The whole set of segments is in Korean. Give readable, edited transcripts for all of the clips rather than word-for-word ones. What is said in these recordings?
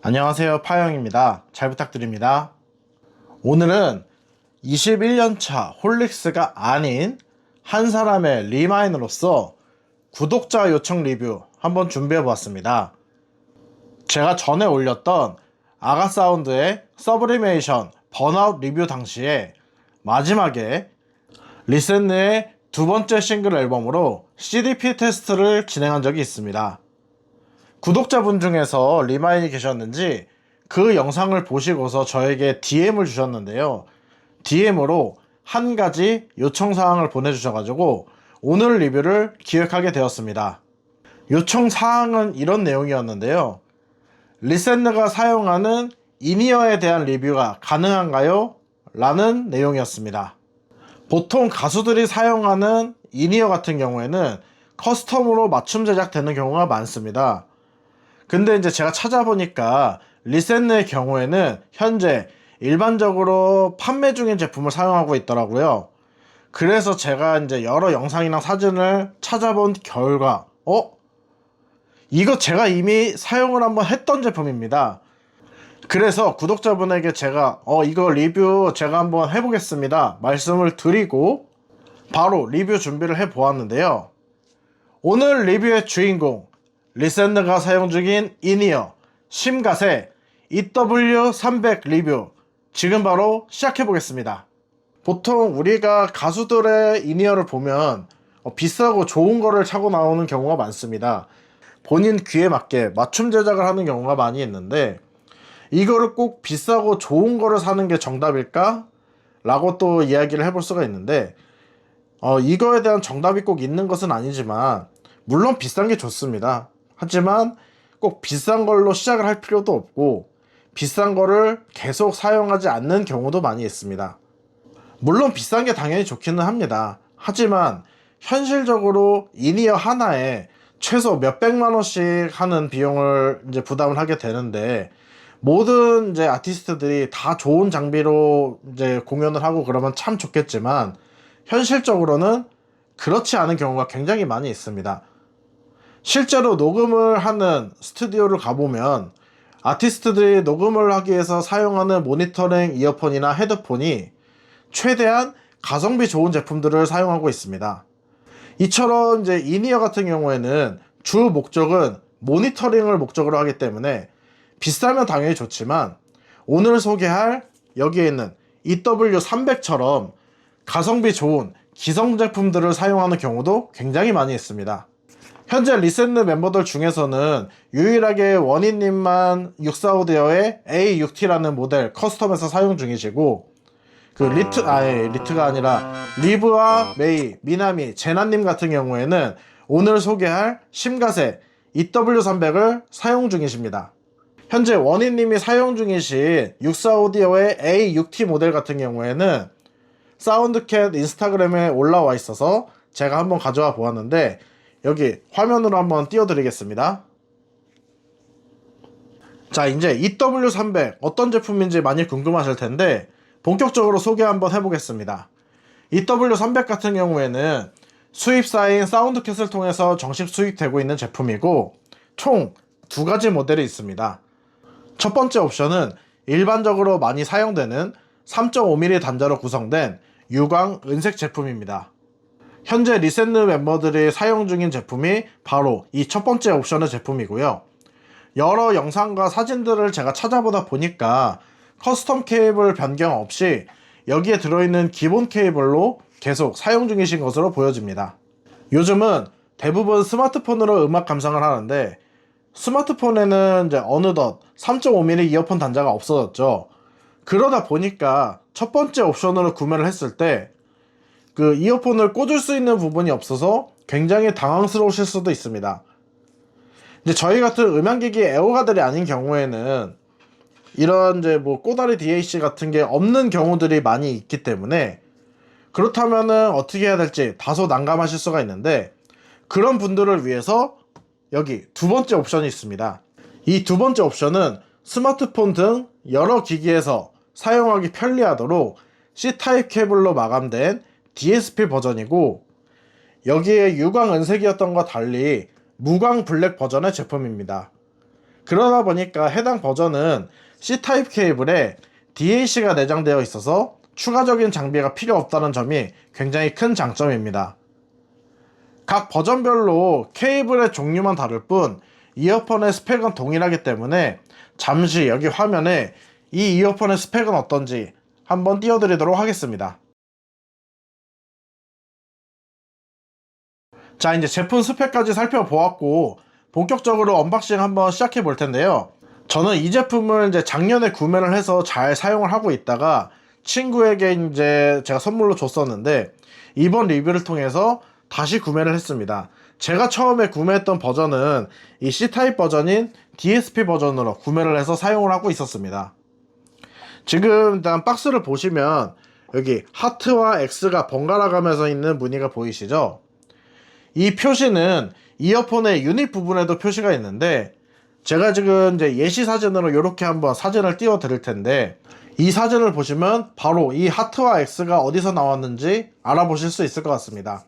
안녕하세요, 파영입니다. 잘 부탁드립니다. 오늘은 21년차 홀릭스가 아닌 한 사람의 리마인으로서 구독자 요청 리뷰 한번 준비해 보았습니다. 제가 전에 올렸던 아가사운드의 서브리메이션 번아웃 리뷰 당시에 마지막에 리센느의 두 번째 싱글 앨범으로 CDP 테스트를 진행한 적이 있습니다. 구독자분 중에서 리마인이 계셨는지 그 영상을 보시고서 저에게 DM을 주셨는데요. DM으로 한 가지 요청사항을 보내주셔가지고 오늘 리뷰를 기획하게 되었습니다. 요청사항은 이런 내용이었는데요. 리센느가 사용하는 인이어에 대한 리뷰가 가능한가요? 라는 내용이었습니다. 보통 가수들이 사용하는 인이어 같은 경우에는 커스텀으로 맞춤 제작되는 경우가 많습니다. 근데 이제 제가 찾아보니까 리센느의 경우에는 현재 일반적으로 판매 중인 제품을 사용하고 있더라고요. 그래서 제가 이제 여러 영상이나 사진을 찾아본 결과 이거 제가 이미 사용을 한번 했던 제품입니다. 그래서 구독자분에게 제가 이거 리뷰 제가 한번 해보겠습니다 말씀을 드리고 바로 리뷰 준비를 해 보았는데요. 오늘 리뷰의 주인공, 리센느가 사용 중인 인이어 심갓의 EW300 리뷰 지금 바로 시작해 보겠습니다. 보통 우리가 가수들의 인이어를 보면 비싸고 좋은 거를 차고 나오는 경우가 많습니다. 본인 귀에 맞게 맞춤 제작을 하는 경우가 많이 있는데 이거를 꼭 비싸고 좋은 거를 사는 게 정답일까? 라고 또 이야기를 해볼 수가 있는데 이거에 대한 정답이 꼭 있는 것은 아니지만 물론 비싼 게 좋습니다. 하지만 꼭 비싼 걸로 시작을 할 필요도 없고 비싼 거를 계속 사용하지 않는 경우도 많이 있습니다. 물론 비싼 게 당연히 좋기는 합니다. 하지만 현실적으로 인이어 하나에 최소 몇백만 원씩 하는 비용을 이제 부담을 하게 되는데 모든 이제 아티스트들이 다 좋은 장비로 이제 공연을 하고 그러면 참 좋겠지만 현실적으로는 그렇지 않은 경우가 굉장히 많이 있습니다. 실제로 녹음을 하는 스튜디오를 가보면 아티스트들이 녹음을 하기 위해서 사용하는 모니터링 이어폰이나 헤드폰이 최대한 가성비 좋은 제품들을 사용하고 있습니다. 이처럼 이제 인이어 같은 경우에는 주 목적은 모니터링을 목적으로 하기 때문에 비싸면 당연히 좋지만 오늘 소개할 여기에 있는 EW300처럼 가성비 좋은 기성 제품들을 사용하는 경우도 굉장히 많이 있습니다. 현재 리센느 멤버들 중에서는 유일하게 원희님만 64오디오의 A6T라는 모델 커스텀에서 사용 중이시고 리트가 아니라 리브와 메이, 미나미, 제나님 같은 경우에는 오늘 소개할 심갓의 EW300을 사용 중이십니다. 현재 원희님이 사용 중이신 64오디오의 A6T 모델 같은 경우에는 사운드캣 인스타그램에 올라와 있어서 제가 한번 가져와 보았는데 여기 화면으로 한번 띄워드리겠습니다. 자, 이제 EW300 어떤 제품인지 많이 궁금하실 텐데 본격적으로 소개 한번 해보겠습니다. EW300 같은 경우에는 수입사인 사운드캣을 통해서 정식 수입되고 있는 제품이고 총 두 가지 모델이 있습니다. 첫 번째 옵션은 일반적으로 많이 사용되는 3.5mm 단자로 구성된 유광 은색 제품입니다. 현재 리센느 멤버들이 사용 중인 제품이 바로 이 첫 번째 옵션의 제품이고요. 여러 영상과 사진들을 제가 찾아보다 보니까 커스텀 케이블 변경 없이 여기에 들어있는 기본 케이블로 계속 사용 중이신 것으로 보여집니다. 요즘은 대부분 스마트폰으로 음악 감상을 하는데 스마트폰에는 이제 어느덧 3.5mm 이어폰 단자가 없어졌죠. 그러다 보니까 첫 번째 옵션으로 구매를 했을 때 그 이어폰을 꽂을 수 있는 부분이 없어서 굉장히 당황스러우실 수도 있습니다. 이제 저희 같은 음향기기 애호가들이 아닌 경우에는 이런 이제 뭐 꼬다리 DAC 같은 게 없는 경우들이 많이 있기 때문에 그렇다면은 어떻게 해야 될지 다소 난감하실 수가 있는데 그런 분들을 위해서 여기 두 번째 옵션이 있습니다. 이 두 번째 옵션은 스마트폰 등 여러 기기에서 사용하기 편리하도록 C타입 케이블로 마감된 DSP 버전이고 여기에 유광 은색이었던 것과 달리 무광 블랙 버전의 제품입니다. 그러다 보니까 해당 버전은 C타입 케이블에 DAC가 내장되어 있어서 추가적인 장비가 필요 없다는 점이 굉장히 큰 장점입니다. 각 버전별로 케이블의 종류만 다를 뿐 이어폰의 스펙은 동일하기 때문에 잠시 여기 화면에 이 이어폰의 스펙은 어떤지 한번 띄워드리도록 하겠습니다. 자, 이제 제품 스펙까지 살펴보았고 본격적으로 언박싱 한번 시작해 볼 텐데요. 저는 이 제품을 이제 작년에 구매를 해서 잘 사용을 하고 있다가 친구에게 이제 제가 선물로 줬었는데 이번 리뷰를 통해서 다시 구매를 했습니다. 제가 처음에 구매했던 버전은 이 C타입 버전인 DSP 버전으로 구매를 해서 사용을 하고 있었습니다. 지금 일단 박스를 보시면 여기 하트와 X가 번갈아 가면서 있는 무늬가 보이시죠? 이 표시는 이어폰의 유닛 부분에도 표시가 있는데 제가 지금 이제 예시 사진으로 이렇게 한번 사진을 띄워 드릴 텐데 이 사진을 보시면 바로 이 하트와 X가 어디서 나왔는지 알아보실 수 있을 것 같습니다.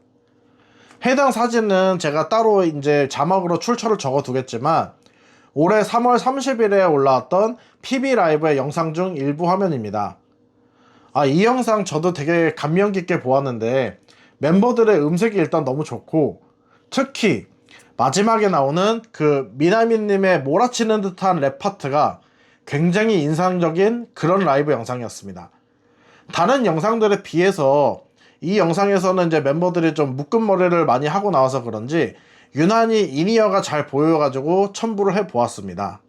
해당 사진은 제가 따로 이제 자막으로 출처를 적어 두겠지만 올해 3월 30일에 올라왔던 PB 라이브의 영상 중 일부 화면입니다. 이 영상 저도 되게 감명 깊게 보았는데 멤버들의 음색이 일단 너무 좋고 특히 마지막에 나오는 그 미나미님의 몰아치는 듯한 랩 파트가 굉장히 인상적인 그런 라이브 영상이었습니다. 다른 영상들에 비해서 이 영상에서는 이제 멤버들이 좀 묶은 머리를 많이 하고 나와서 그런지 유난히 인이어가 잘 보여가지고 첨부를 해 보았습니다.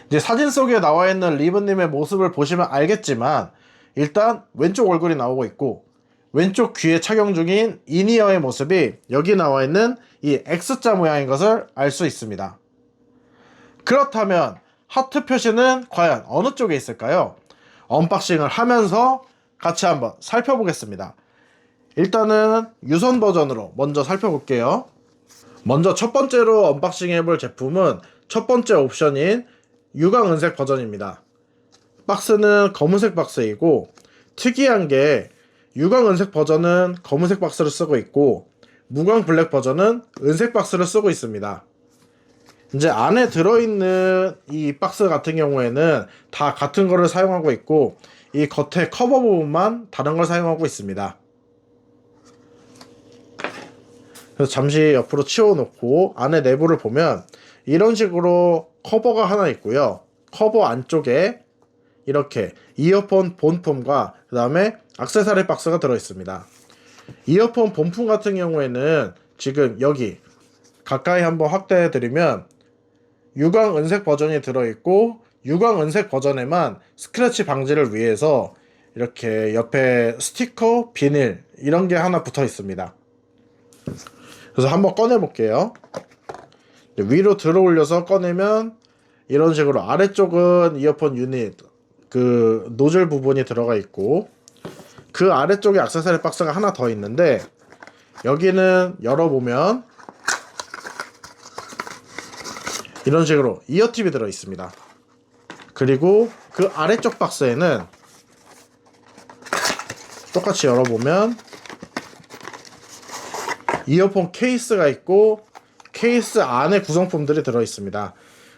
이제 사진 속에 나와 있는 리브님의 모습을 보시면 알겠지만 일단 왼쪽 얼굴이 나오고 있고 왼쪽 귀에 착용 중인 인이어의 모습이 여기 나와 있는 이 X자 모양인 것을 알 수 있습니다. 그렇다면 하트 표시는 과연 어느 쪽에 있을까요? 언박싱을 하면서 같이 한번 살펴보겠습니다. 일단은 유선 버전으로 먼저 살펴볼게요. 먼저 첫 번째로 언박싱 해볼 제품은 첫 번째 옵션인 유광은색 버전입니다. 박스는 검은색 박스이고 특이한 게 유광은색 버전은 검은색 박스를 쓰고 있고 무광 블랙 버전은 은색 박스를 쓰고 있습니다. 이제 안에 들어있는 이 박스 같은 경우에는 다 같은 거를 사용하고 있고 이 겉에 커버 부분만 다른 걸 사용하고 있습니다. 그래서 잠시 옆으로 치워놓고 안에 내부를 보면 이런 식으로 커버가 하나 있고요. 커버 안쪽에 이렇게 이어폰 본품과 그 다음에 액세서리 박스가 들어있습니다. 이어폰 본품 같은 경우에는 지금 여기 가까이 한번 확대해 드리면 유광 은색 버전이 들어있고 유광 은색 버전에만 스크래치 방지를 위해서 이렇게 옆에 스티커, 비닐 이런 게 하나 붙어 있습니다. 그래서 한번 꺼내 볼게요. 위로 들어 올려서 꺼내면 이런 식으로 아래쪽은 이어폰 유닛 그 노즐 부분이 들어가 있고 그 아래쪽에 액세서리 박스가 하나 더 있는데 여기는 열어보면 이런 식으로 이어팁이 들어 있습니다. 그리고 그 아래쪽 박스에는 똑같이 열어보면 이어폰 케이스가 있고 케이스 안에 구성품들이 들어 있습니다.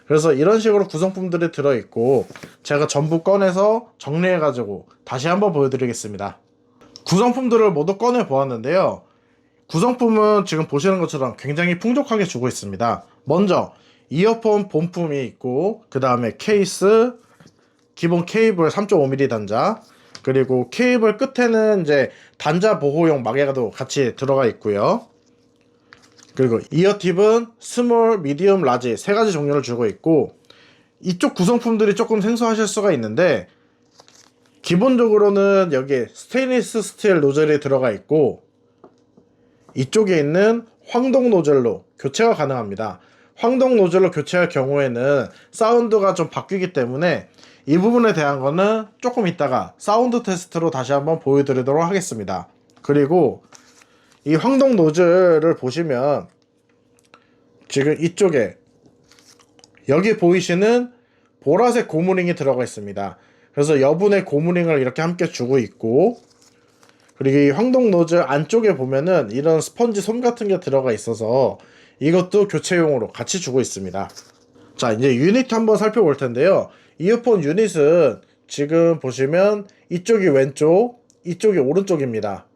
그래서 이런 식으로 구성품들이 들어 있고 제가 전부 꺼내서 정리해 가지고 다시 한번 보여드리겠습니다. 구성품들을 모두 꺼내 보았는데요. 구성품은 지금 보시는 것처럼 굉장히 풍족하게 주고 있습니다. 먼저 이어폰 본품이 있고 그 다음에 케이스, 기본 케이블 3.5mm 단자, 그리고 케이블 끝에는 이제 단자 보호용 마개가도 같이 들어가 있고요. 그리고 이어팁은 스몰, 미디움, 라지 세 가지 종류를 주고 있고 이쪽 구성품들이 조금 생소하실 수가 있는데 기본적으로는 여기에 스테인리스 스틸 노즐이 들어가 있고 이쪽에 있는 황동 노즐로 교체가 가능합니다. 황동 노즐로 교체할 경우에는 사운드가 좀 바뀌기 때문에 이 부분에 대한 거는 조금 이따가 사운드 테스트로 다시 한번 보여드리도록 하겠습니다. 그리고 이 황동 노즐을 보시면 지금 이쪽에 여기 보이시는 보라색 고무링이 들어가 있습니다. 그래서 여분의 고무링을 이렇게 함께 주고 있고 그리고 이 황동 노즐 안쪽에 보면은 이런 스펀지 솜 같은 게 들어가 있어서 이것도 교체용으로 같이 주고 있습니다. 자, 이제 유닛 한번 살펴볼 텐데요. 이어폰 유닛은 지금 보시면 이쪽이 왼쪽, 이쪽이 오른쪽입니다.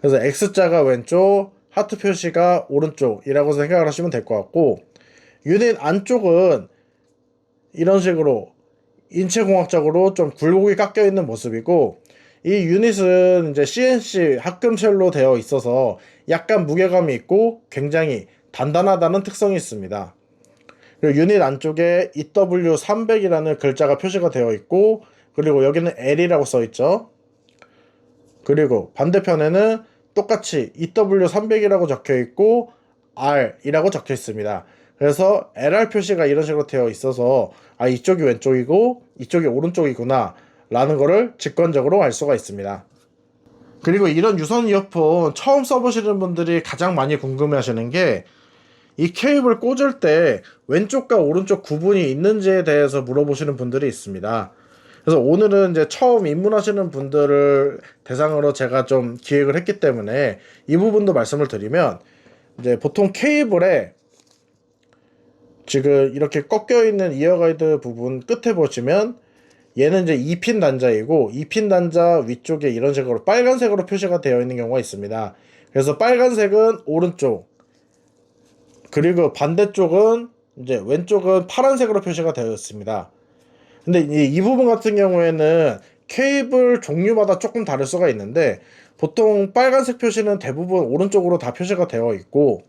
그래서 X자가 왼쪽, 하트 표시가 오른쪽이라고 생각을 하시면 될 것 같고, 유닛 안쪽은 이런 식으로 인체공학적으로 좀 굴곡이 깎여 있는 모습이고, 이 유닛은 이제 CNC 합금sel로 되어 있어서 약간 무게감이 있고 굉장히 단단하다는 특성이 있습니다. 그리고 유닛 안쪽에 EW300이라는 글자가 표시가 되어 있고, 그리고 여기는 L이라고 써 있죠. 그리고 반대편에는 똑같이 EW300이라고 적혀 있고 R이라고 적혀 있습니다. 그래서 LR 표시가 이런 식으로 되어 있어서 아, 이쪽이 왼쪽이고 이쪽이 오른쪽이구나 라는 거를 직관적으로 알 수가 있습니다. 그리고 이런 유선 이어폰 처음 써보시는 분들이 가장 많이 궁금해 하시는 게 이 케이블 꽂을 때 왼쪽과 오른쪽 구분이 있는지에 대해서 물어보시는 분들이 있습니다. 그래서 오늘은 이제 처음 입문하시는 분들을 대상으로 제가 좀 기획을 했기 때문에 이 부분도 말씀을 드리면, 이제 보통 케이블에 지금 이렇게 꺾여 있는 이어 가이드 부분 끝에 보시면 얘는 이제 2핀 단자이고 2핀 단자 위쪽에 이런 식으로 빨간색으로 표시가 되어 있는 경우가 있습니다. 그래서 빨간색은 오른쪽, 그리고 반대쪽은 이제 왼쪽은 파란색으로 표시가 되어 있습니다. 근데 이 부분 같은 경우에는 케이블 종류마다 조금 다를 수가 있는데, 보통 빨간색 표시는 대부분 오른쪽으로 다 표시가 되어 있고,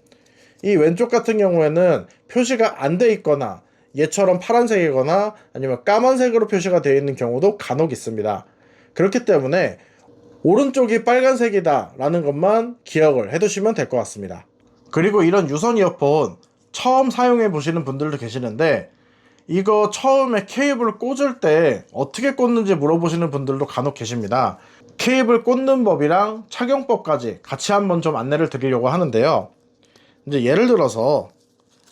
이 왼쪽 같은 경우에는 표시가 안 돼 있거나 얘처럼 파란색이거나 아니면 까만색으로 표시가 되어 있는 경우도 간혹 있습니다. 그렇기 때문에 오른쪽이 빨간색이다 라는 것만 기억을 해두시면 될 것 같습니다. 그리고 이런 유선 이어폰 처음 사용해 보시는 분들도 계시는데, 이거 처음에 케이블을 꽂을 때 어떻게 꽂는지 물어보시는 분들도 간혹 계십니다. 케이블 꽂는 법이랑 착용법까지 같이 한번 좀 안내를 드리려고 하는데요. 이제 예를 들어서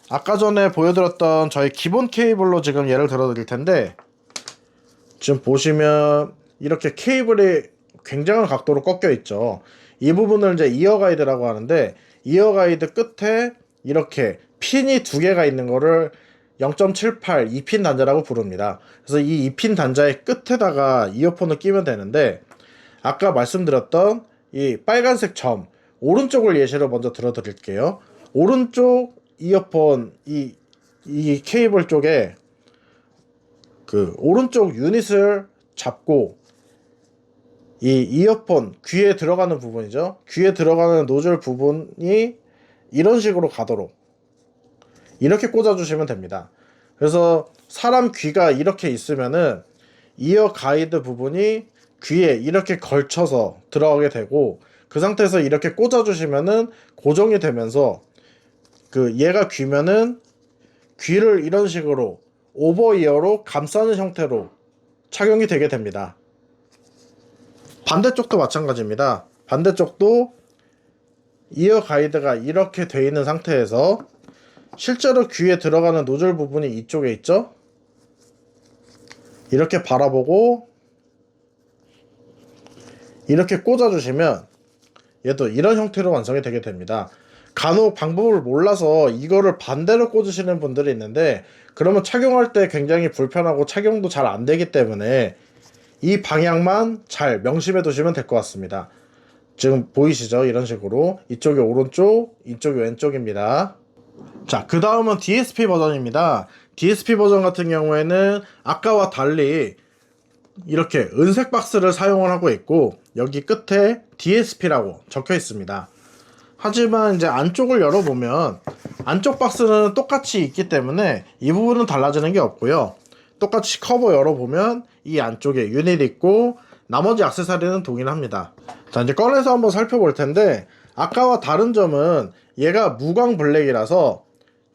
아까 전에 보여드렸던 저희 기본 케이블로 지금 예를 들어 드릴 텐데, 지금 보시면 이렇게 케이블이 굉장한 각도로 꺾여 있죠. 이 부분을 이제 이어 가이드라고 하는데, 이어 가이드 끝에 이렇게 핀이 두 개가 있는 거를 0.78 2핀 단자라고 부릅니다. 그래서 이 2핀 단자의 끝에다가 이어폰을 끼면 되는데, 아까 말씀드렸던 이 빨간색 점 오른쪽을 예시로 먼저 들어 드릴게요. 오른쪽 이어폰 이 케이블 쪽에 그 오른쪽 유닛을 잡고 이 이어폰 귀에 들어가는 부분이죠. 귀에 들어가는 노즐 부분이 이런 식으로 가도록 이렇게 꽂아주시면 됩니다. 그래서 사람 귀가 이렇게 있으면은 이어 가이드 부분이 귀에 이렇게 걸쳐서 들어가게 되고, 그 상태에서 이렇게 꽂아주시면은 고정이 되면서 그 얘가 귀면은 귀를 이런 식으로 오버이어로 감싸는 형태로 착용이 되게 됩니다. 반대쪽도 마찬가지입니다. 반대쪽도 이어 가이드가 이렇게 돼 있는 상태에서 실제로 귀에 들어가는 노즐 부분이 이쪽에 있죠. 이렇게 바라보고 이렇게 꽂아주시면 얘도 이런 형태로 완성이 되게 됩니다. 간혹 방법을 몰라서 이거를 반대로 꽂으시는 분들이 있는데, 그러면 착용할 때 굉장히 불편하고 착용도 잘 안 되기 때문에 이 방향만 잘 명심해 두시면 될 것 같습니다. 지금 보이시죠? 이런 식으로 이쪽이 오른쪽, 이쪽이 왼쪽입니다. 자, 그 다음은 DSP 버전입니다. DSP 버전 같은 경우에는 아까와 달리 이렇게 은색 박스를 사용을 하고 있고, 여기 끝에 DSP라고 적혀 있습니다. 하지만 이제 안쪽을 열어보면 안쪽 박스는 똑같이 있기 때문에 이 부분은 달라지는 게 없고요. 똑같이 커버 열어보면 이 안쪽에 유닛 있고 나머지 액세서리는 동일합니다. 자, 이제 꺼내서 한번 살펴볼 텐데, 아까와 다른 점은 얘가 무광 블랙이라서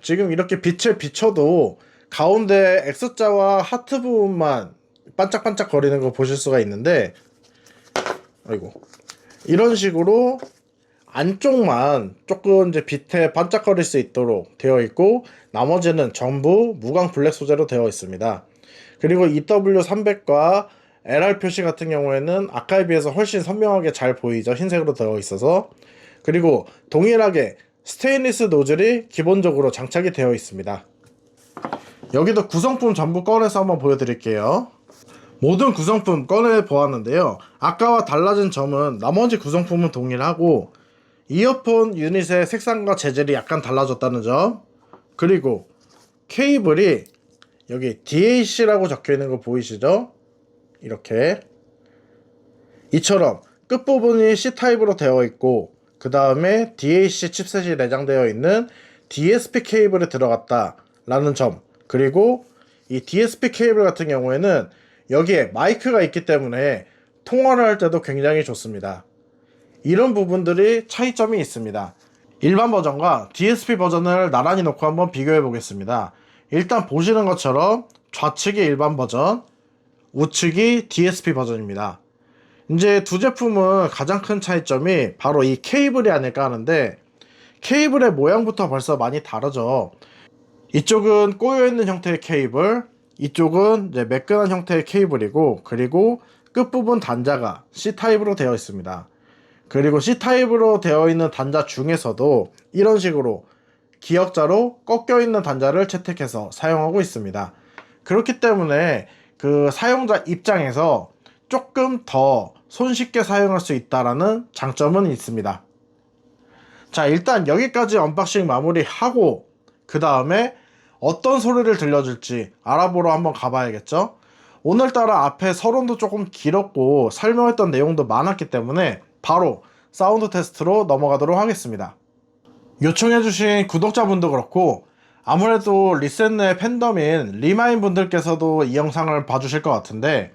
지금 이렇게 빛을 비춰도 가운데 X자와 하트 부분만 반짝반짝 거리는 거 보실 수가 있는데, 아이고, 이런 식으로 안쪽만 조금 이제 빛에 반짝거릴 수 있도록 되어 있고, 나머지는 전부 무광 블랙 소재로 되어 있습니다. 그리고 EW300과 LR 표시 같은 경우에는 아까에 비해서 훨씬 선명하게 잘 보이죠. 흰색으로 되어 있어서. 그리고 동일하게 스테인리스 노즐이 기본적으로 장착이 되어 있습니다. 여기도 구성품 전부 꺼내서 한번 보여드릴게요. 모든 구성품 꺼내 보았는데요. 아까와 달라진 점은 나머지 구성품은 동일하고 이어폰 유닛의 색상과 재질이 약간 달라졌다는 점, 그리고 케이블이 여기 DAC라고 적혀 있는 거 보이시죠? 이렇게 이처럼 끝부분이 C타입으로 되어 있고 그 다음에 DAC 칩셋이 내장되어 있는 DSP 케이블이 들어갔다 라는 점, 그리고 이 DSP 케이블 같은 경우에는 여기에 마이크가 있기 때문에 통화를 할 때도 굉장히 좋습니다. 이런 부분들이 차이점이 있습니다. 일반 버전과 DSP 버전을 나란히 놓고 한번 비교해 보겠습니다. 일단 보시는 것처럼 좌측이 일반 버전, 우측이 DSP 버전입니다. 이제 두 제품은 가장 큰 차이점이 바로 이 케이블이 아닐까 하는데, 케이블의 모양부터 벌써 많이 다르죠. 이쪽은 꼬여있는 형태의 케이블, 이쪽은 이제 매끈한 형태의 케이블이고, 그리고 끝부분 단자가 C타입으로 되어 있습니다. 그리고 C타입으로 되어 있는 단자 중에서도 이런 식으로 기역자로 꺾여 있는 단자를 채택해서 사용하고 있습니다. 그렇기 때문에 그 사용자 입장에서 조금 더 손쉽게 사용할 수 있다라는 장점은 있습니다. 자, 일단 여기까지 언박싱 마무리하고 그 다음에 어떤 소리를 들려줄지 알아보러 한번 가봐야겠죠. 오늘따라 앞에 서론도 조금 길었고 설명했던 내용도 많았기 때문에 바로 사운드 테스트로 넘어가도록 하겠습니다. 요청해주신 구독자분도 그렇고 아무래도 리센의 팬덤인 리마인 분들께서도 이 영상을 봐주실 것 같은데,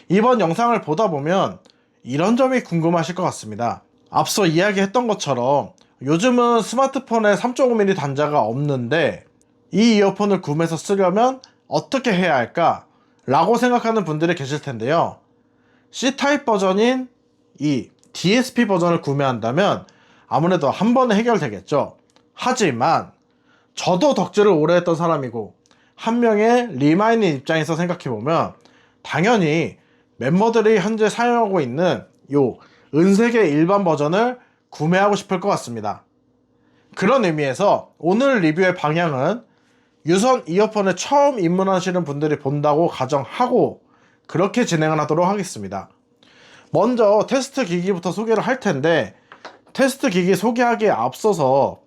이번 영상을 보다 보면 이런 점이 궁금하실 것 같습니다. 앞서 이야기했던 것처럼 요즘은 스마트폰에 3.5mm 단자가 없는데 이 이어폰을 구매해서 쓰려면 어떻게 해야 할까? 라고 생각하는 분들이 계실 텐데요. C타입 버전인 이 DSP 버전을 구매한다면 아무래도 한 번에 해결되겠죠. 하지만 저도 덕질을 오래 했던 사람이고 한 명의 리마인인 입장에서 생각해보면 당연히 멤버들이 현재 사용하고 있는 요 은색의 일반 버전을 구매하고 싶을 것 같습니다. 그런 의미에서 오늘 리뷰의 방향은 유선 이어폰에 처음 입문하시는 분들이 본다고 가정하고 그렇게 진행을 하도록 하겠습니다. 먼저 테스트 기기부터 소개를 할 텐데, 테스트 기기 소개하기에 앞서서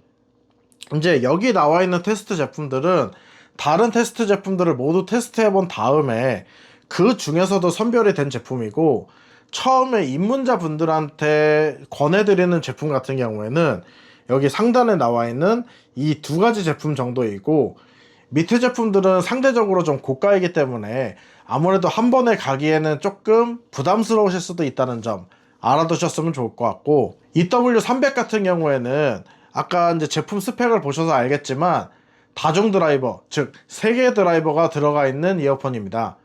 이제 여기 나와 있는 테스트 제품들은 다른 테스트 제품들을 모두 테스트해 본 다음에 그 중에서도 선별이 된 제품이고, 처음에 입문자 분들한테 권해드리는 제품 같은 경우에는 여기 상단에 나와 있는 이 두 가지 제품 정도이고, 밑에 제품들은 상대적으로 좀 고가이기 때문에 아무래도 한 번에 가기에는 조금 부담스러우실 수도 있다는 점 알아두셨으면 좋을 것 같고, EW300 같은 경우에는 아까 이제 제품 스펙을 보셔서 알겠지만 다중 드라이버, 즉 3개의 드라이버가 들어가 있는 이어폰입니다.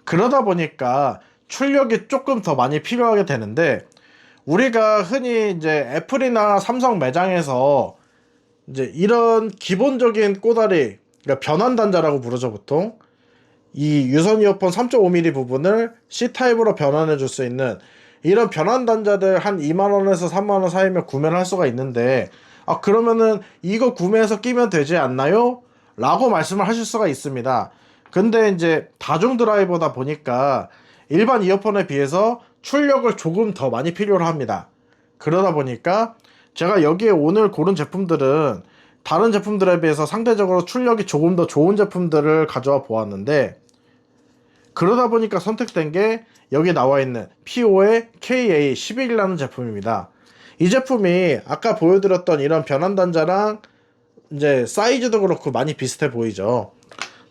그러다 보니까 출력이 조금 더 많이 필요하게 되는데, 우리가 흔히 이제 애플이나 삼성 매장에서 이제 이런 기본적인 꼬다리, 그러니까 변환 단자라고 부르죠 보통, 이 유선 이어폰 3.5mm 부분을 C타입으로 변환해 줄 수 있는 이런 변환 단자들 한 2만원에서 3만원 사이면 구매를 할 수가 있는데, 아 그러면은 이거 구매해서 끼면 되지 않나요? 라고 말씀을 하실 수가 있습니다. 근데 이제 다중 드라이버다 보니까 일반 이어폰에 비해서 출력을 조금 더 많이 필요로 합니다. 그러다 보니까 제가 여기에 오늘 고른 제품들은 다른 제품들에 비해서 상대적으로 출력이 조금 더 좋은 제품들을 가져와 보았는데, 그러다 보니까 선택된 게 여기 나와 있는 PO의 KA11이라는 제품입니다. 이 제품이 아까 보여드렸던 이런 변환 단자랑 이제 사이즈도 그렇고 많이 비슷해 보이죠.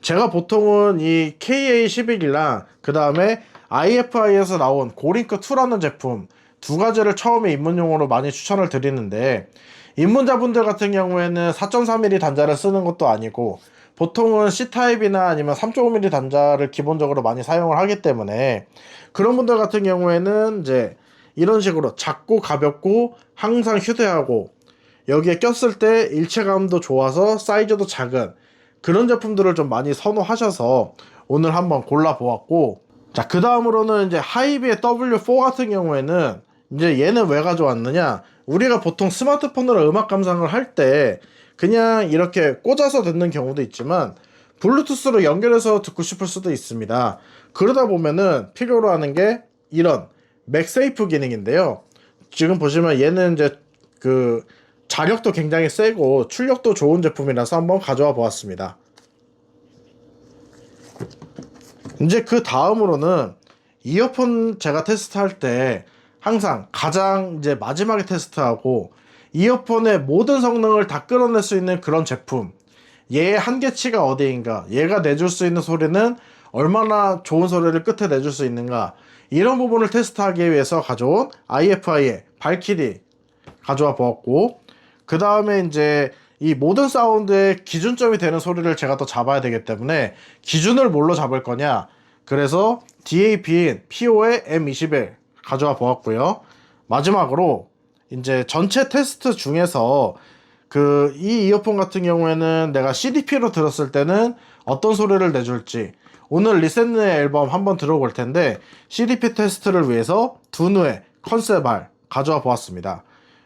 제가 보통은 이 KA11이랑 그 다음에 IFI에서 나온 고링크2라는 제품 두 가지를 처음에 입문용으로 많이 추천을 드리는데, 입문자분들 같은 경우에는 4.3mm 단자를 쓰는 것도 아니고 보통은 C타입이나 아니면 3.5mm 단자를 기본적으로 많이 사용을 하기 때문에 그런 분들 같은 경우에는 이제 이런 식으로 작고 가볍고 항상 휴대하고 여기에 꼈을 때 일체감도 좋아서 사이즈도 작은 그런 제품들을 좀 많이 선호하셔서 오늘 한번 골라보았고, 자, 그 다음으로는 이제 하이비의 W4 같은 경우에는 이제 얘는 왜 가져왔느냐, 우리가 보통 스마트폰으로 음악 감상을 할 때 그냥 이렇게 꽂아서 듣는 경우도 있지만 블루투스로 연결해서 듣고 싶을 수도 있습니다. 그러다 보면은 필요로 하는 게 이런 맥세이프 기능인데요. 지금 보시면 얘는 이제 그 자력도 굉장히 세고 출력도 좋은 제품이라서 한번 가져와 보았습니다. 이제 그 다음으로는 이어폰 제가 테스트할 때 항상 가장 이제 마지막에 테스트하고 이어폰의 모든 성능을 다 끌어낼 수 있는 그런 제품, 얘의 한계치가 어디인가, 얘가 내줄 수 있는 소리는 얼마나 좋은 소리를 끝에 내줄 수 있는가, 이런 부분을 테스트하기 위해서 가져온 IFI의 발키리 가져와 보았고, 그 다음에 이제 이 모든 사운드의 기준점이 되는 소리를 제가 또 잡아야 되기 때문에 기준을 뭘로 잡을 거냐, 그래서 DAP인 PO의 M21 가져와 보았고요. 마지막으로 이제 전체 테스트 중에서 이 이어폰 같은 경우에는 내가 CDP로 들었을 때는 어떤 소리를 내줄지 오늘 리센의 앨범 한번 들어볼 텐데 CDP 테스트를 위해서 두누의 컨셉알 가져와 보았습니다.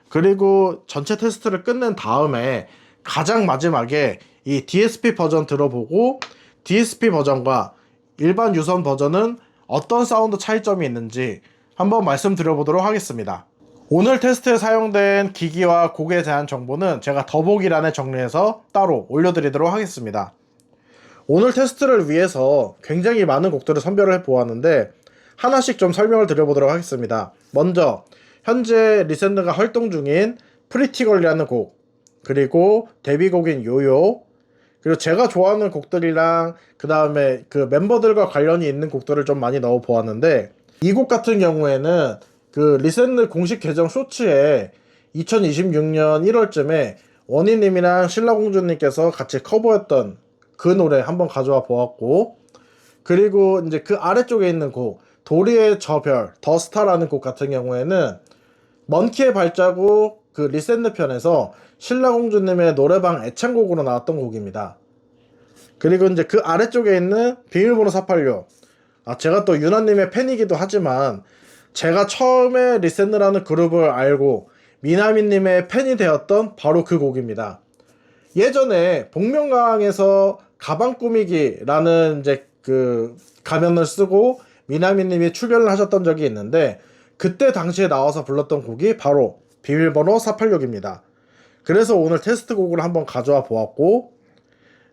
그리고 전체 테스트를 끝낸 다음에 가장 마지막에 이 DSP 버전 들어보고 DSP 버전과 일반 유선 버전은 어떤 사운드 차이점이 있는지 한번 말씀드려보도록 하겠습니다. 오늘 테스트에 사용된 기기와 곡에 대한 정보는 제가 더보기란에 정리해서 따로 올려드리도록 하겠습니다. 오늘 테스트를 위해서 굉장히 많은 곡들을 선별을 해보았는데 하나씩 좀 설명을 드려보도록 하겠습니다. 먼저 현재 리센드가 활동 중인 프리티걸이라는 곡, 그리고 데뷔곡인 요요, 그리고 제가 좋아하는 곡들이랑 그 다음에 그 멤버들과 관련이 있는 곡들을 좀 많이 넣어 보았는데, 이 곡 같은 경우에는 그 리센드 공식 계정 쇼츠에 2026년 1월쯤에 원희님이랑 신라공주님께서 같이 커버했던 그 노래 한번 가져와 보았고, 그리고 이제 그 아래쪽에 있는 곡 도리의 저 별, 더 스타라는 곡 같은 경우에는 먼키의 발자국 그 리센드 편에서 신라공주님의 노래방 애창곡으로 나왔던 곡입니다. 그리고 이제 그 아래쪽에 있는 비밀번호 486, 제가 또 유나님의 팬이기도 하지만 제가 처음에 리센드라는 그룹을 알고 미나미님의 팬이 되었던 바로 그 곡입니다. 예전에 복면가왕에서 가방 꾸미기라는 이제 그 가면을 쓰고 미나미님이 출연을 하셨던 적이 있는데 그때 당시에 나와서 불렀던 곡이 바로 비밀번호 486입니다. 그래서 오늘 테스트 곡을 한번 가져와 보았고,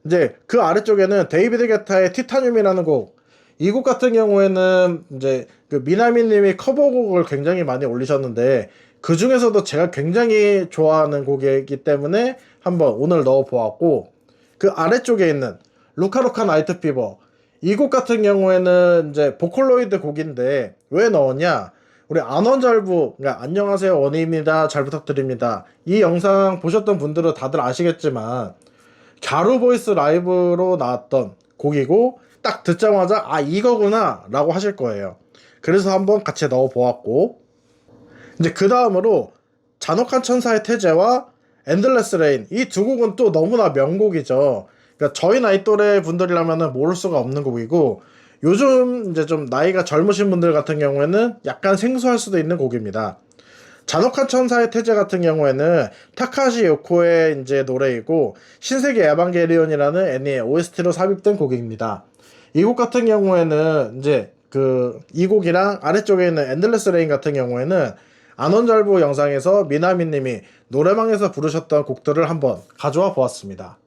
이제 그 아래쪽에는 데이비드 게타의 티타늄이라는 곡, 이 곡 같은 경우에는 이제 그 미나미님이 커버곡을 굉장히 많이 올리셨는데 그 중에서도 제가 굉장히 좋아하는 곡이기 때문에 한번 오늘 넣어 보았고, 그 아래쪽에 있는 루카루카 나이트 피버, 이 곡 같은 경우에는 이제 보컬로이드 곡인데 왜 넣었냐, 우리 안원잘부, 그러니까 안녕하세요 원희입니다, 잘 부탁드립니다, 이 영상 보셨던 분들은 다들 아시겠지만 갸루보이스 라이브로 나왔던 곡이고 딱 듣자마자 이거구나 라고 하실 거예요. 그래서 한번 같이 넣어 보았고, 이제 그 다음으로 잔혹한 천사의 태제와 엔들레스 레인, 이 두 곡은 또 너무나 명곡이죠. 그러니까 저희 나이 또래 분들이라면 모를 수가 없는 곡이고, 요즘 이제 좀 나이가 젊으신 분들 같은 경우에는 약간 생소할 수도 있는 곡입니다. 잔혹한 천사의 태제 같은 경우에는 타카시 요코의 이제 노래이고 신세계 에반게리온이라는 애니의 OST로 삽입된 곡입니다. 이 곡 같은 경우에는 이제 이 곡이랑 아래쪽에 있는 엔들레스 레인 같은 경우에는 안원잘부 영상에서 미나미님이 노래방에서 부르셨던 곡들을 한번 가져와 보았습니다.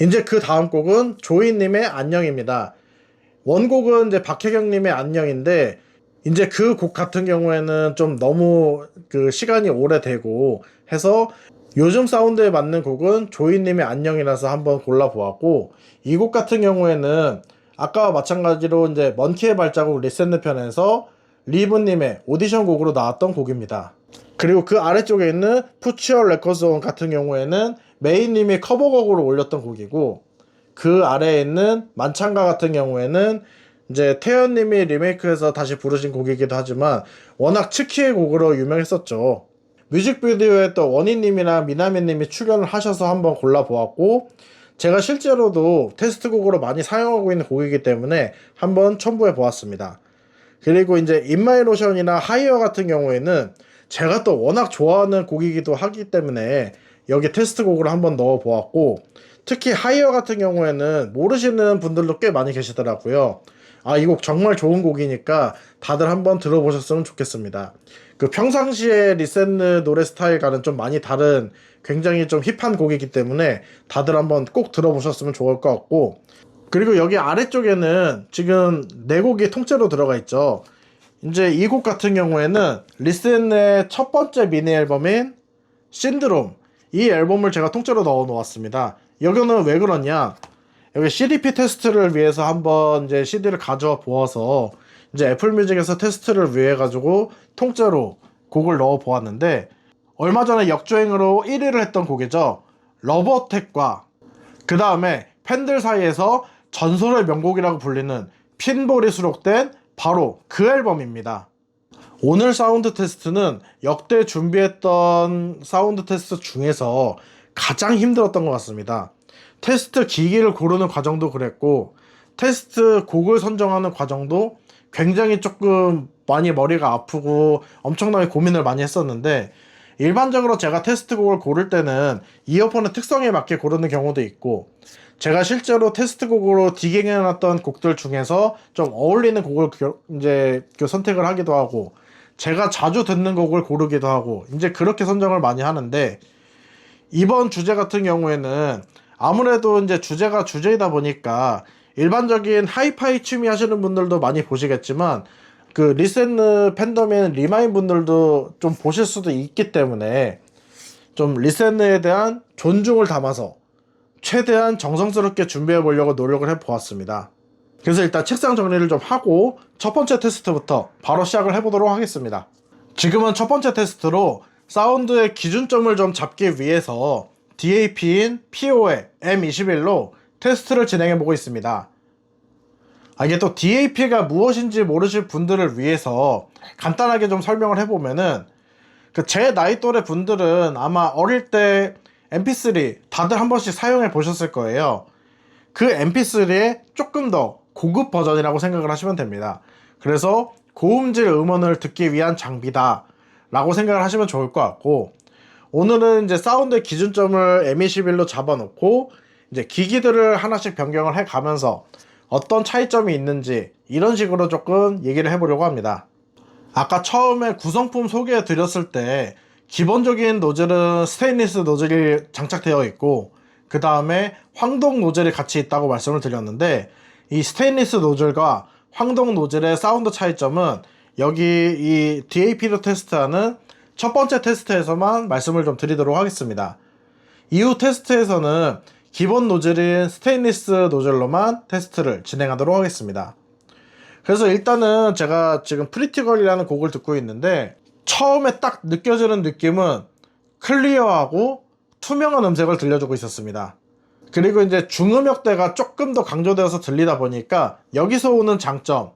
이제 그 다음 곡은 조이님의 안녕입니다. 원곡은 이제 박혜경님의 안녕인데 이제 그 곡 같은 경우에는 좀 너무 그 시간이 오래되고 해서 요즘 사운드에 맞는 곡은 조이님의 안녕이라서 한번 골라보았고, 이 곡 같은 경우에는 아까와 마찬가지로 이제 먼키의 발자국 리센드 편에서 리브님의 오디션 곡으로 나왔던 곡입니다. 그리고 그 아래쪽에 있는 푸치얼 레코드온 같은 경우에는 메이님이 커버곡으로 올렸던 곡이고, 그 아래에 있는 만창가 같은 경우에는 이제 태연님이 리메이크해서 다시 부르신 곡이기도 하지만 워낙 츠키의 곡으로 유명했었죠. 뮤직비디오에 또 원희님이랑 미나미님이 출연을 하셔서 한번 골라보았고, 제가 실제로도 테스트곡으로 많이 사용하고 있는 곡이기 때문에 한번 첨부해 보았습니다. 그리고 이제 인마이로션이나 하이어 같은 경우에는 제가 또 워낙 좋아하는 곡이기도 하기 때문에 여기 테스트곡으로 한번 넣어 보았고, 특히 하이어 같은 경우에는 모르시는 분들도 꽤 많이 계시더라고요. 아, 이 곡 정말 좋은 곡이니까 다들 한번 들어보셨으면 좋겠습니다. 그 평상시에 리센느 노래 스타일과는 좀 많이 다른 굉장히 좀 힙한 곡이기 때문에 다들 한번 꼭 들어보셨으면 좋을 것 같고, 그리고 여기 아래쪽에는 지금 네 곡이 통째로 들어가 있죠. 이제 이 곡 같은 경우에는 리센의 첫 번째 미니 앨범인 신드롬, 이 앨범을 제가 통째로 넣어 놓았습니다. 여기는 왜 그러냐, 여기 CDP 테스트를 위해서 한번 이제 CD를 가져와 보아서 이제 애플뮤직에서 테스트를 위해 가지고 통째로 곡을 넣어 보았는데, 얼마 전에 역주행으로 1위를 했던 곡이죠. 러브어택과 그 다음에 팬들 사이에서 전설의 명곡이라고 불리는 핀볼이 수록된 바로 그 앨범입니다. 오늘 사운드 테스트는 역대 준비했던 사운드 테스트 중에서 가장 힘들었던 것 같습니다. 테스트 기기를 고르는 과정도 그랬고, 테스트 곡을 선정하는 과정도 굉장히 조금 많이 머리가 아프고 엄청나게 고민을 많이 했었는데, 일반적으로 제가 테스트 곡을 고를 때는 이어폰의 특성에 맞게 고르는 경우도 있고, 제가 실제로 테스트 곡으로 디깅해놨던 곡들 중에서 좀 어울리는 곡을 이제 선택을 하기도 하고, 제가 자주 듣는 곡을 고르기도 하고, 이제 그렇게 선정을 많이 하는데, 이번 주제 같은 경우에는 아무래도 이제 주제가 주제이다 보니까 일반적인 하이파이 취미 하시는 분들도 많이 보시겠지만, 그 리센느 팬덤인 리마인 분들도 좀 보실 수도 있기 때문에 좀 리센느에 대한 존중을 담아서 최대한 정성스럽게 준비해 보려고 노력을 해 보았습니다. 그래서 일단 책상 정리를 좀 하고 첫 번째 테스트부터 바로 시작을 해보도록 하겠습니다. 지금은 첫 번째 테스트로 사운드의 기준점을 좀 잡기 위해서 DAP인 PO의 M21로 테스트를 진행해 보고 있습니다. 이게 또 DAP가 무엇인지 모르실 분들을 위해서 간단하게 좀 설명을 해보면은, 그 제 나이 또래 분들은 아마 어릴 때 MP3 다들 한 번씩 사용해 보셨을 거예요. 그 MP3의 조금 더 고급 버전이라고 생각을 하시면 됩니다. 그래서 고음질 음원을 듣기 위한 장비다 라고 생각을 하시면 좋을 것 같고, 오늘은 이제 사운드의 기준점을 M21로 잡아놓고 이제 기기들을 하나씩 변경을 해 가면서 어떤 차이점이 있는지 이런 식으로 조금 얘기를 해보려고 합니다. 아까 처음에 구성품 소개해 드렸을 때 기본적인 노즐은 스테인리스 노즐이 장착되어 있고, 그 다음에 황동 노즐이 같이 있다고 말씀을 드렸는데, 이 스테인리스 노즐과 황동 노즐의 사운드 차이점은 여기 이 DAP로 테스트하는 첫 번째 테스트에서만 말씀을 좀 드리도록 하겠습니다. 이후 테스트에서는 기본 노즐인 스테인리스 노즐로만 테스트를 진행하도록 하겠습니다. 그래서 일단은 제가 지금 프리티걸이라는 곡을 듣고 있는데, 처음에 딱 느껴지는 느낌은 클리어하고 투명한 음색을 들려주고 있었습니다. 그리고 이제 중음역대가 조금 더 강조되어서 들리다 보니까 여기서 오는 장점,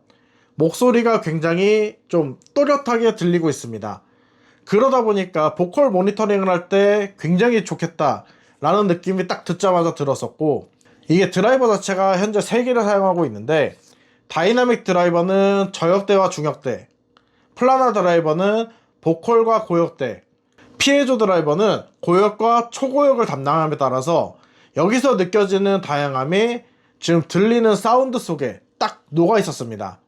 목소리가 굉장히 좀 또렷하게 들리고 있습니다. 그러다 보니까 보컬 모니터링을 할 때 굉장히 좋겠다 라는 느낌이 딱 듣자마자 들었었고, 이게 드라이버 자체가 현재 3개를 사용하고 있는데, 다이나믹 드라이버는 저역대와 중역대, 플라나 드라이버는 보컬과 고역대, 피에조 드라이버는 고역과 초고역을 담당함에 따라서 여기서 느껴지는 다양함이 지금 들리는 사운드 속에 딱 녹아 있었습니다.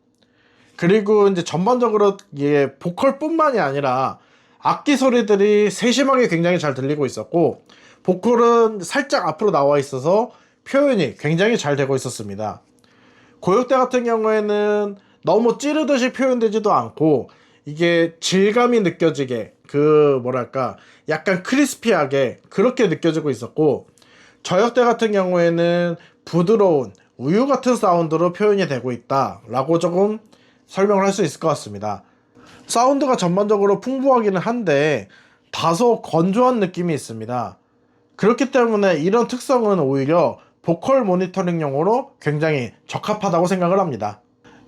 그리고 이제 전반적으로 이게 보컬뿐만이 아니라 악기 소리들이 세심하게 굉장히 잘 들리고 있었고, 보컬은 살짝 앞으로 나와 있어서 표현이 굉장히 잘 되고 있었습니다. 고역대 같은 경우에는 너무 찌르듯이 표현되지도 않고, 이게 질감이 느껴지게 그 뭐랄까 약간 크리스피하게 그렇게 느껴지고 있었고, 저역대 같은 경우에는 부드러운 우유 같은 사운드로 표현이 되고 있다 라고 조금 설명을 할 수 있을 것 같습니다. 사운드가 전반적으로 풍부하기는 한데 다소 건조한 느낌이 있습니다. 그렇기 때문에 이런 특성은 오히려 보컬 모니터링용으로 굉장히 적합하다고 생각을 합니다.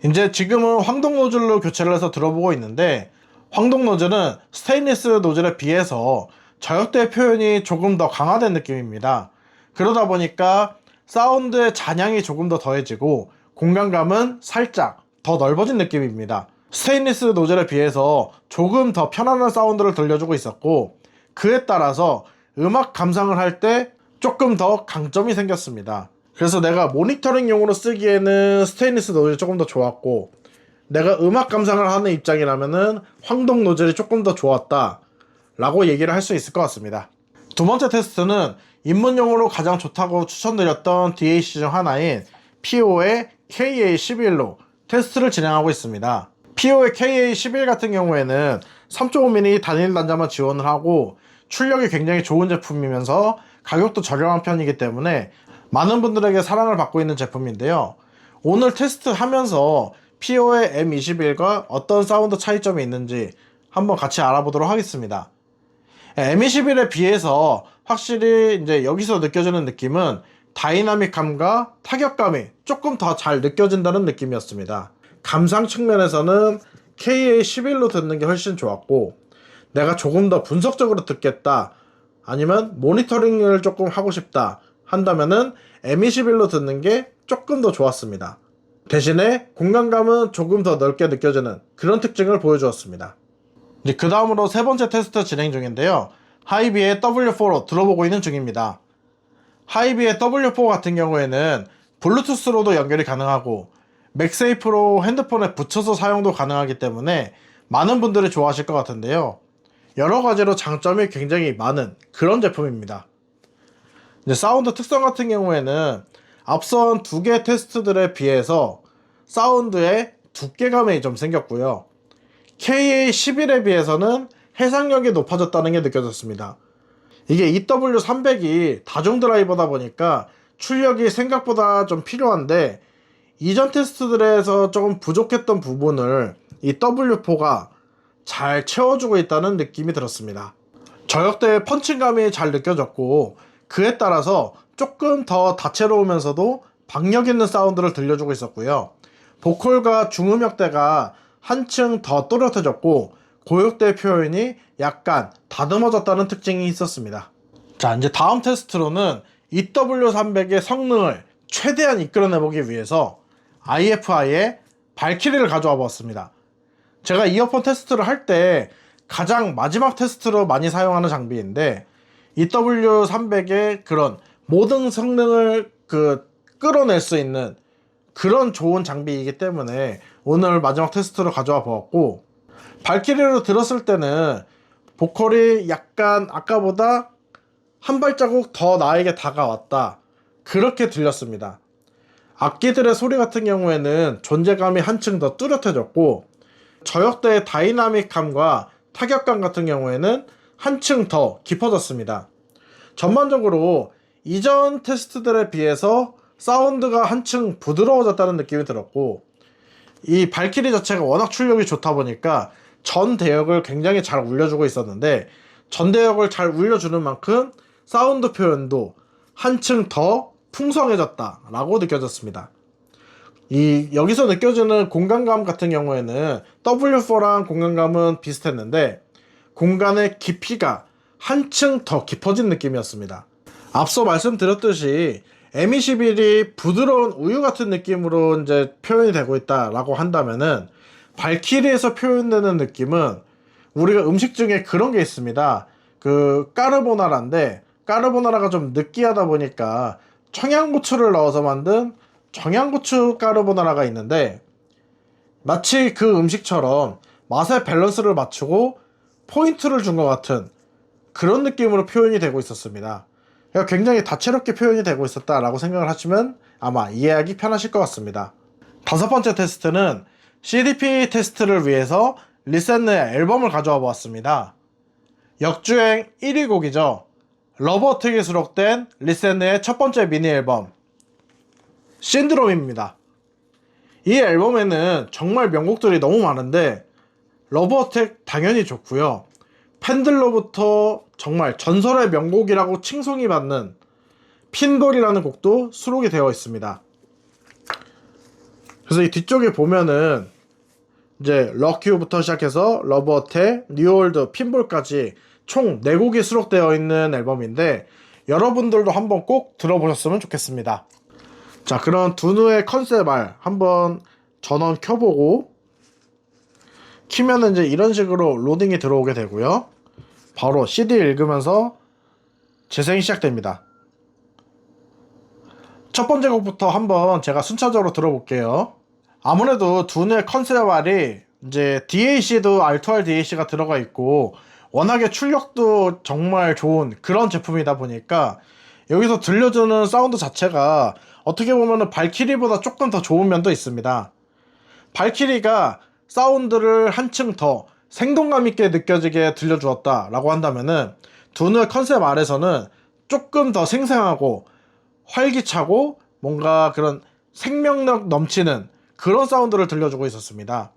이제 지금은 황동 노즐로 교체를 해서 들어보고 있는데, 황동 노즐은 스테인리스 노즐에 비해서 저역대 표현이 조금 더 강화된 느낌입니다. 그러다 보니까 사운드의 잔향이 조금 더 더해지고 공간감은 살짝 더 넓어진 느낌입니다. 스테인리스 노즐에 비해서 조금 더 편안한 사운드를 들려주고 있었고, 그에 따라서 음악 감상을 할 때 조금 더 강점이 생겼습니다. 그래서 내가 모니터링용으로 쓰기에는 스테인리스 노즐이 조금 더 좋았고, 내가 음악 감상을 하는 입장이라면은 황동 노즐이 조금 더 좋았다 라고 얘기를 할 수 있을 것 같습니다. 두 번째 테스트는 입문용으로 가장 좋다고 추천드렸던 DAC 중 하나인 PO의 KA11로 테스트를 진행하고 있습니다. PO의 KA11 같은 경우에는 3.5mm 단일 단자만 지원을 하고 출력이 굉장히 좋은 제품이면서 가격도 저렴한 편이기 때문에 많은 분들에게 사랑을 받고 있는 제품인데요. 오늘 테스트하면서 PO의 M21과 어떤 사운드 차이점이 있는지 한번 같이 알아보도록 하겠습니다. M21에 비해서 확실히 이제 여기서 느껴지는 느낌은 다이나믹함과 타격감이 조금 더 잘 느껴진다는 느낌이었습니다. 감상 측면에서는 KA11로 듣는 게 훨씬 좋았고, 내가 조금 더 분석적으로 듣겠다, 아니면 모니터링을 조금 하고 싶다 한다면은 M21로 듣는 게 조금 더 좋았습니다. 대신에 공간감은 조금 더 넓게 느껴지는 그런 특징을 보여주었습니다. 이제 그 다음으로 세 번째 테스트 진행 중인데요. 하이비의 W4로 들어보고 있는 중입니다. 하이비의 W4 같은 경우에는 블루투스로도 연결이 가능하고 맥세이프로 핸드폰에 붙여서 사용도 가능하기 때문에 많은 분들이 좋아하실 것 같은데요. 여러 가지로 장점이 굉장히 많은 그런 제품입니다. 이제 사운드 특성 같은 경우에는 앞선 두 개 테스트들에 비해서 사운드의 두께감이 좀 생겼고요. KA11에 비해서는 해상력이 높아졌다는 게 느껴졌습니다. 이게 EW300이 다중 드라이버다 보니까 출력이 생각보다 좀 필요한데, 이전 테스트들에서 조금 부족했던 부분을 이 W4가 잘 채워주고 있다는 느낌이 들었습니다. 저역대의 펀칭감이 잘 느껴졌고, 그에 따라서 조금 더 다채로우면서도 박력 있는 사운드를 들려주고 있었고요. 보컬과 중음역대가 한층 더 또렷해졌고 고역대 표현이 약간 다듬어졌다는 특징이 있었습니다. 자, 이제 다음 테스트로는 EW300의 성능을 최대한 이끌어내보기 위해서 IFI의 발키리를 가져와 보았습니다. 제가 이어폰 테스트를 할 때 가장 마지막 테스트로 많이 사용하는 장비인데, EW300의 그런 모든 성능을 끌어낼 수 있는 그런 좋은 장비이기 때문에 오늘 마지막 테스트로 가져와 보았고, 발키리로 들었을 때는 보컬이 약간 아까보다 한 발자국 더 나에게 다가왔다, 그렇게 들렸습니다. 악기들의 소리 같은 경우에는 존재감이 한층 더 뚜렷해졌고, 저역대의 다이나믹함과 타격감 같은 경우에는 한층 더 깊어졌습니다. 전반적으로 이전 테스트들에 비해서 사운드가 한층 부드러워졌다는 느낌이 들었고, 이 발키리 자체가 워낙 출력이 좋다 보니까 전 대역을 굉장히 잘 울려주고 있었는데, 전 대역을 잘 울려주는 만큼 사운드 표현도 한층 더 풍성해졌다 라고 느껴졌습니다. 여기서 느껴지는 공간감 같은 경우에는 W4랑 공간감은 비슷했는데 공간의 깊이가 한층 더 깊어진 느낌이었습니다. 앞서 말씀드렸듯이 M21이 부드러운 우유 같은 느낌으로 이제 표현이 되고 있다라고 한다면은, 발키리에서 표현되는 느낌은 우리가 음식 중에 그런 게 있습니다. 까르보나라인데, 까르보나라가 좀 느끼하다 보니까 청양고추를 넣어서 만든 청양고추 까르보나라가 있는데, 마치 그 음식처럼 맛의 밸런스를 맞추고 포인트를 준 것 같은 그런 느낌으로 표현이 되고 있었습니다. 굉장히 다채롭게 표현이 되고 있었다라고 생각을 하시면 아마 이해하기 편하실 것 같습니다. 다섯 번째 테스트는 CDP 테스트를 위해서 리센느의 앨범을 가져와 보았습니다. 역주행 1위 곡이죠. 러브어택이 수록된 리센느의 첫 번째 미니 앨범 신드롬입니다. 이 앨범에는 정말 명곡들이 너무 많은데 러브어택 당연히 좋고요. 팬들로부터 정말 전설의 명곡이라고 칭송이 받는 핀볼이라는 곡도 수록이 되어 있습니다. 그래서 이 뒤쪽에 보면은 이제 럭큐부터 시작해서 러브어택, 뉴올드, 핀볼까지 총 4곡이 수록되어 있는 앨범인데, 여러분들도 한번 꼭 들어보셨으면 좋겠습니다. 자, 그럼 두누의 컨셉알 한번 전원 켜보고 키면은 이제 이런 식으로 로딩이 들어오게 되고요. 바로 CD 읽으면서 재생이 시작됩니다. 첫 번째 곡부터 한번 제가 순차적으로 들어볼게요. 아무래도 둔의 컨셉알이 이제 DAC도 R2R DAC가 들어가 있고 워낙에 출력도 정말 좋은 그런 제품이다 보니까 여기서 들려주는 사운드 자체가 어떻게 보면 발키리보다 조금 더 좋은 면도 있습니다. 발키리가 사운드를 한층 더 생동감 있게 느껴지게 들려주었다 라고 한다면은 둔의 컨셉 아래서는 조금 더 생생하고 활기차고 뭔가 그런 생명력 넘치는 그런 사운드를 들려주고 있었습니다.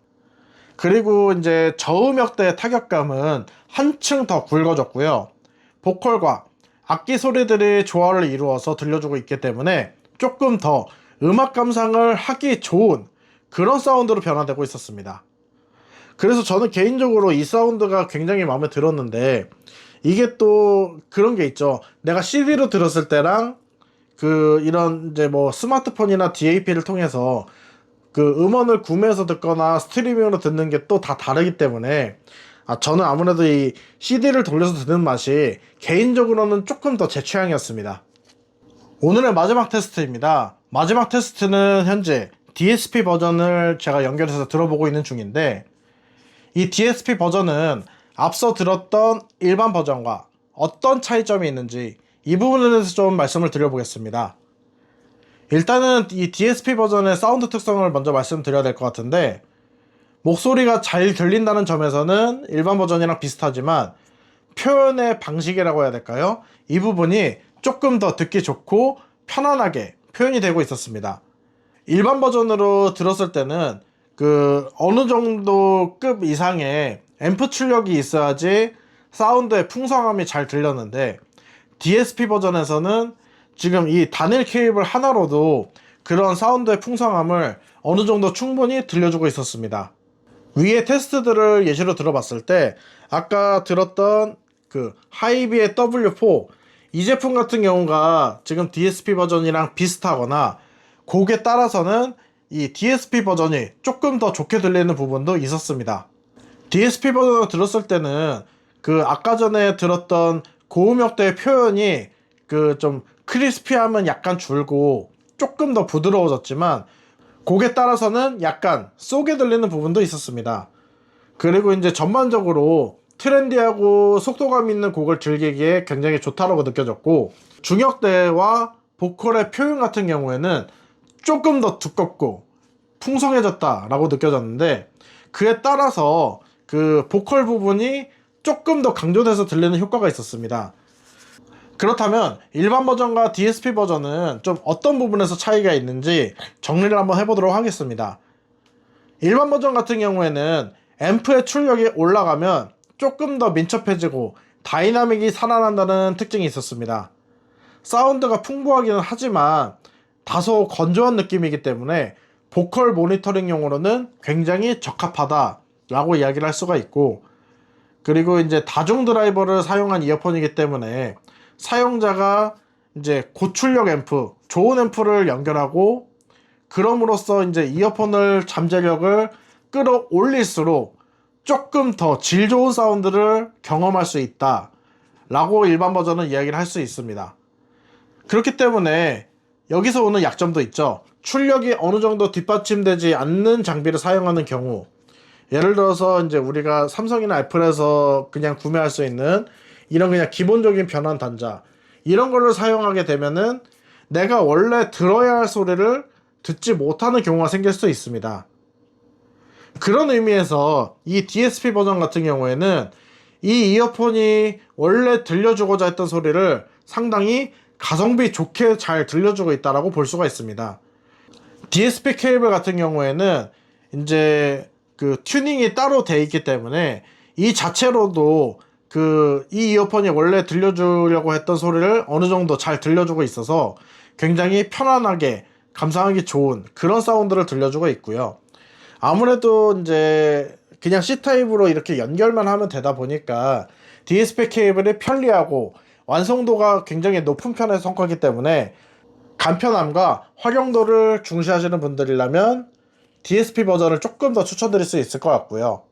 그리고 이제 저음역대의 타격감은 한층 더 굵어졌고요. 보컬과 악기 소리들이 조화를 이루어서 들려주고 있기 때문에 조금 더 음악 감상을 하기 좋은 그런 사운드로 변화되고 있었습니다. 그래서 저는 개인적으로 이 사운드가 굉장히 마음에 들었는데 이게 또 그런 게 있죠. 내가 CD로 들었을 때랑 이런 이제 뭐 스마트폰이나 DAP를 통해서 음원을 구매해서 듣거나 스트리밍으로 듣는 게 또 다 다르기 때문에 저는 아무래도 이 CD를 돌려서 듣는 맛이 개인적으로는 조금 더 제 취향이었습니다. 오늘의 마지막 테스트입니다. 마지막 테스트는 현재 DSP 버전을 제가 연결해서 들어보고 있는 중인데 이 DSP 버전은 앞서 들었던 일반 버전과 어떤 차이점이 있는지 이 부분에 대해서 좀 말씀을 드려보겠습니다. 일단은 이 DSP 버전의 사운드 특성을 먼저 말씀드려야 될 것 같은데 목소리가 잘 들린다는 점에서는 일반 버전이랑 비슷하지만 표현의 방식이라고 해야 될까요? 이 부분이 조금 더 듣기 좋고 편안하게 표현이 되고 있었습니다. 일반 버전으로 들었을 때는 어느 정도 급 이상의 앰프 출력이 있어야지 사운드의 풍성함이 잘 들렸는데 DSP 버전에서는 지금 이 단일 케이블 하나로도 그런 사운드의 풍성함을 어느 정도 충분히 들려주고 있었습니다. 위의 테스트들을 예시로 들어봤을 때 아까 들었던 하이비의 W4 이 제품 같은 경우가 지금 DSP 버전이랑 비슷하거나 곡에 따라서는 이 DSP 버전이 조금 더 좋게 들리는 부분도 있었습니다. DSP 버전을 들었을 때는 아까 전에 들었던 고음역대의 표현이 좀 크리스피함은 약간 줄고 조금 더 부드러워졌지만 곡에 따라서는 약간 쏘게 들리는 부분도 있었습니다. 그리고 이제 전반적으로 트렌디하고 속도감 있는 곡을 즐기기에 굉장히 좋다라고 느껴졌고 중역대와 보컬의 표현 같은 경우에는 조금 더 두껍고 풍성해졌다라고 느껴졌는데 그에 따라서 보컬 부분이 조금 더 강조돼서 들리는 효과가 있었습니다. 그렇다면 일반 버전과 DSP 버전은 좀 어떤 부분에서 차이가 있는지 정리를 한번 해보도록 하겠습니다. 일반 버전 같은 경우에는 앰프의 출력이 올라가면 조금 더 민첩해지고 다이나믹이 살아난다는 특징이 있었습니다. 사운드가 풍부하기는 하지만 다소 건조한 느낌이기 때문에 보컬 모니터링용으로는 굉장히 적합하다라고 이야기를 할 수가 있고 그리고 이제 다중 드라이버를 사용한 이어폰이기 때문에 사용자가 이제 고출력 앰프, 좋은 앰프를 연결하고 그럼으로써 이제 이어폰을 잠재력을 끌어올릴수록 조금 더 질 좋은 사운드를 경험할 수 있다 라고 일반 버전은 이야기를 할 수 있습니다. 그렇기 때문에 여기서 오는 약점도 있죠. 출력이 어느 정도 뒷받침되지 않는 장비를 사용하는 경우 예를 들어서 이제 우리가 삼성이나 애플에서 그냥 구매할 수 있는 이런 그냥 기본적인 변환 단자 이런 거를 사용하게 되면은 내가 원래 들어야 할 소리를 듣지 못하는 경우가 생길 수 있습니다. 그런 의미에서 이 DSP 버전 같은 경우에는 이 이어폰이 원래 들려주고자 했던 소리를 상당히 가성비 좋게 잘 들려주고 있다라고 볼 수가 있습니다. DSP 케이블 같은 경우에는 이제 튜닝이 따로 돼 있기 때문에 이 자체로도 이 이어폰이 원래 들려주려고 했던 소리를 어느 정도 잘 들려주고 있어서 굉장히 편안하게 감상하기 좋은 그런 사운드를 들려주고 있고요. 아무래도 이제 그냥 C타입으로 이렇게 연결만 하면 되다 보니까 DSP 케이블이 편리하고 완성도가 굉장히 높은 편에 속하기 때문에 간편함과 활용도를 중시하시는 분들이라면 DSP 버전을 조금 더 추천드릴 수 있을 것 같고요.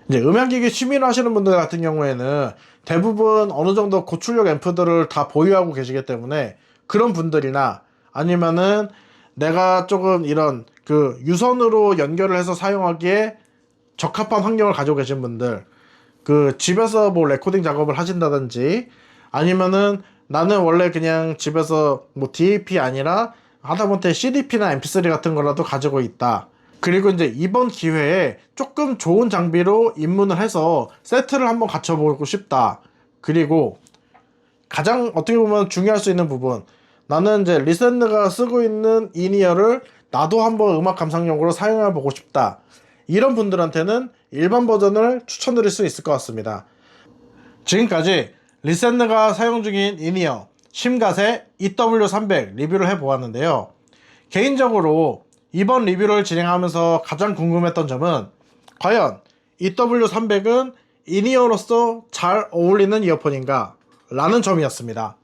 이제 음향기기 취미로 하시는 분들 같은 경우에는 대부분 어느 정도 고출력 앰프들을 다 보유하고 계시기 때문에 그런 분들이나 아니면은 내가 조금 이런 그 유선으로 연결을 해서 사용하기에 적합한 환경을 가지고 계신 분들, 그 집에서 뭐 레코딩 작업을 하신다든지, 아니면은 나는 원래 그냥 집에서 뭐 DAP 아니라 하다못해 CDP나 MP3 같은 거라도 가지고 있다. 그리고 이제 이번 기회에 조금 좋은 장비로 입문을 해서 세트를 한번 갖춰보고 싶다. 그리고 가장 어떻게 보면 중요할 수 있는 부분, 나는 이제 리센느가 쓰고 있는 인이어를 나도 한번 음악 감상용으로 사용해 보고 싶다. 이런 분들한테는 일반 버전을 추천드릴 수 있을 것 같습니다. 지금까지 리센느가 사용 중인 인이어 심갓의 EW300 리뷰를 해보았는데요. 개인적으로 이번 리뷰를 진행하면서 가장 궁금했던 점은 과연 EW300은 인이어로서 잘 어울리는 이어폰인가? 라는 점이었습니다.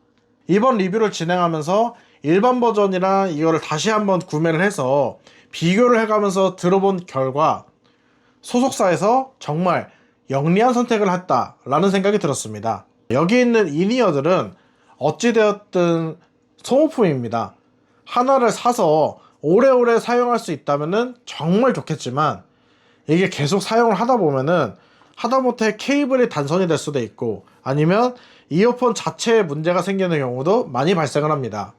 이번 리뷰를 진행하면서 일반 버전이랑 이거를 다시 한번 구매를 해서 비교를 해가면서 들어본 결과 소속사에서 정말 영리한 선택을 했다라는 생각이 들었습니다. 여기 있는 인이어들은 어찌되었든 소모품입니다. 하나를 사서 오래오래 사용할 수 있다면 정말 좋겠지만, 이게 계속 사용을 하다 보면은 하다못해 케이블이 단선이 될 수도 있고, 아니면 이어폰 자체에 문제가 생기는 경우도 많이 발생을 합니다.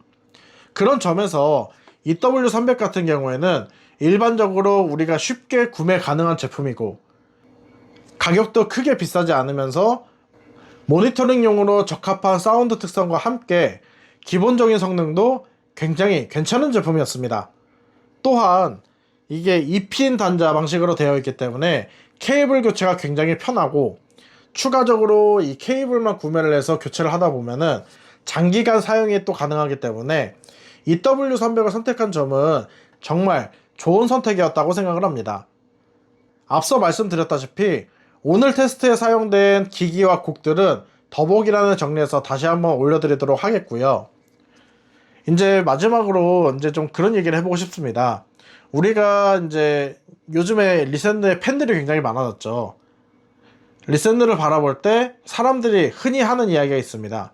그런 점에서 EW300 같은 경우에는 일반적으로 우리가 쉽게 구매 가능한 제품이고, 가격도 크게 비싸지 않으면서 모니터링용으로 적합한 사운드 특성과 함께 기본적인 성능도 굉장히 괜찮은 제품이었습니다. 또한 이게 2핀 단자 방식으로 되어 있기 때문에 케이블 교체가 굉장히 편하고, 추가적으로 이 케이블만 구매를 해서 교체를 하다 보면은 장기간 사용이 또 가능하기 때문에 EW300을 선택한 점은 정말 좋은 선택이었다고 생각을 합니다. 앞서 말씀드렸다시피 오늘 테스트에 사용된 기기와 곡들은 더보기란을 정리해서 다시 한번 올려드리도록 하겠고요. 이제 마지막으로 이제 좀 그런 얘기를 해보고 싶습니다. 우리가 이제 요즘에 리센느의 팬들이 굉장히 많아졌죠. 리센느를 바라볼 때 사람들이 흔히 하는 이야기가 있습니다.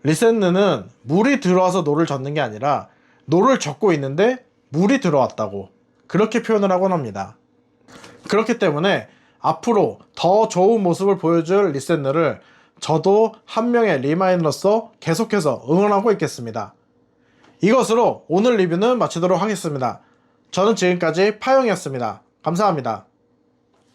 리센느는 물이 들어와서 노를 젓는 게 아니라 노를 젓고 있는데 물이 들어왔다고, 그렇게 표현을 하곤 합니다. 그렇기 때문에 앞으로 더 좋은 모습을 보여줄 리센느를 저도 한 명의 리마이너로서 계속해서 응원하고 있겠습니다. 이것으로 오늘 리뷰는 마치도록 하겠습니다. 저는 지금까지 파영이었습니다. 감사합니다.